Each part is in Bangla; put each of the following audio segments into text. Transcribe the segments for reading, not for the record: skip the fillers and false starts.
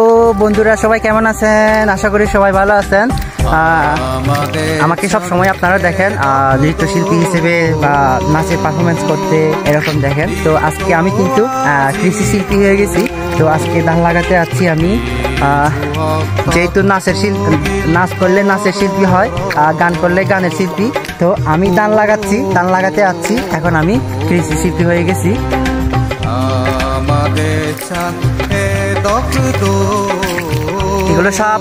তো বন্ধুরা সবাই কেমন আছেন? আশা করি সবাই ভালো আছেন। আমাকে সব সময় আপনারা দেখেন নৃত্যশিল্পী হিসেবে বা নাচের পারফরমেন্স করতে এরকম দেখেন। তো আজকে আমি কিন্তু কৃষি শিল্পী হয়ে গেছি। তো আজকে ধান লাগাতে যাচ্ছি আমি। যেহেতু নাচ করলে নাচের শিল্পী হয়, গান করলে গানের শিল্পী। তো আমি ধান লাগাতে যাচ্ছি। এখন আমি কৃষি শিল্পী হয়ে গেছি। এগুলো সব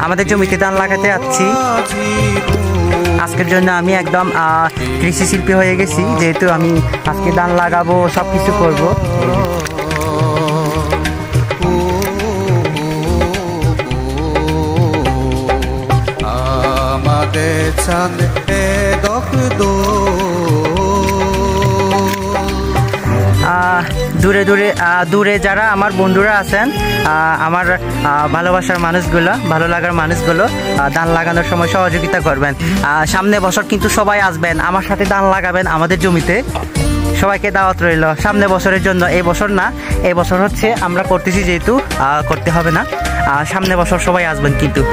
আমাদের জমিতে ধান লাগাতে যাচ্ছি। আজকের জন্য আমি একদম কৃষি শিল্পী হয়ে গেছি, যেহেতু আমি আজকে ধান লাগাবো, সব কিছু করবো। দূরে যারা আমার বন্ধুরা আছেন, আমার ভালোবাসার মানুষগুলো, ভালো লাগার মানুষগুলো ধান লাগানোর সময় সহযোগিতা করবেন। সামনে বছর কিন্তু সবাই আসবেন, আমার সাথে ধান লাগাবেন আমাদের জমিতে। সবাইকে দাওয়াত রইল সামনে বছরের জন্য। এই বছর না, এই বছর হচ্ছে আমরা করতেছি, যেহেতু করতে হবে না। সামনে বছর সবাই আসবেন কিন্তু।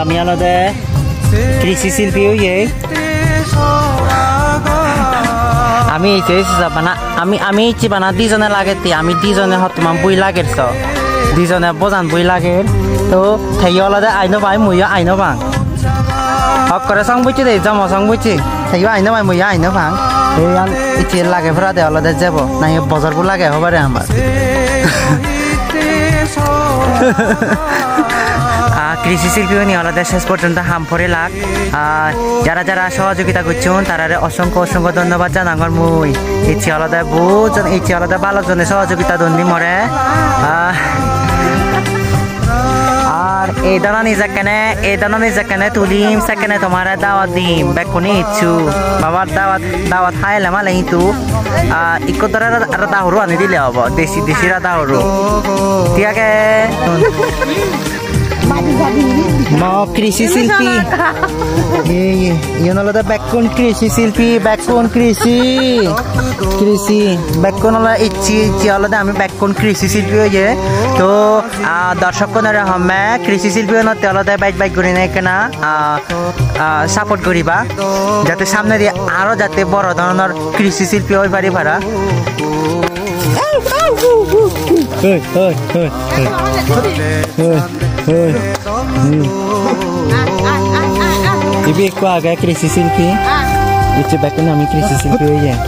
আমি আলাদা কৃষি শিল্পী হইয়ে আমি আমি ইচ্ছি বানা দুজনে লাগে। আমি দুজনে হতমান বই লাগের, দুজনে বোঝান বই লাগে। তো থাই আলাদা আইনো ভাই মুইয়া আইনো ভাং হক করে সং বইছি দে জম সং বইছি থাইও আইনো ভাই মুইয়া আইনো ভাং। এই ইচ্ছে লাগে ফেরা দে আলাদা যাব না, বজারবো লাগে হবারে আমার। কৃষি শিল্পী নিয়ে আলাদা শেষ পর্যন্ত হাম পরে লাগ। যারা যারা সহযোগিতা করছেন তারা অসংখ্য অসংখ্য ধন্যবাদ জানাঙ্গর মুই। ইচ্ছে আলাদা বহুজন, ইচ্ছে আলাদা বালকজনে সহযোগিতা দন্দি মরে। আর এই দানা নিজেকেনে তুলিম, সেকেনে তোমার দাওয়াত দিম। বেকুনি ইচ্ছু বাবার দাওয়াত খাইলে মালে কিন্তু ইকো ধরে দাহরু আনি দিলে হব, দেশিরা দাহরু। ঠিক আছে, কৃষি শিল্পী আলাদা বেকুন কৃষি শিল্পী, বেকুন কৃষি বেকুন ইচ্ছি আলাদা আমি বেকুন কৃষি শিল্পী হয়ে। তো দর্শক হমে কৃষি শিল্পী হতে আলাদা বাইক করি না কেনা সাপোর্ট করিবা, যাতে সামনে দিয়ে আরো যাতে বড় ধরনের কৃষি শিল্পী হয়ে পারি ভাড়া। Ibi ko aga kৃষি শিল্পী, ইচ্ছে বেকুন আমি কৃষি শিল্পী হয়ে যায়।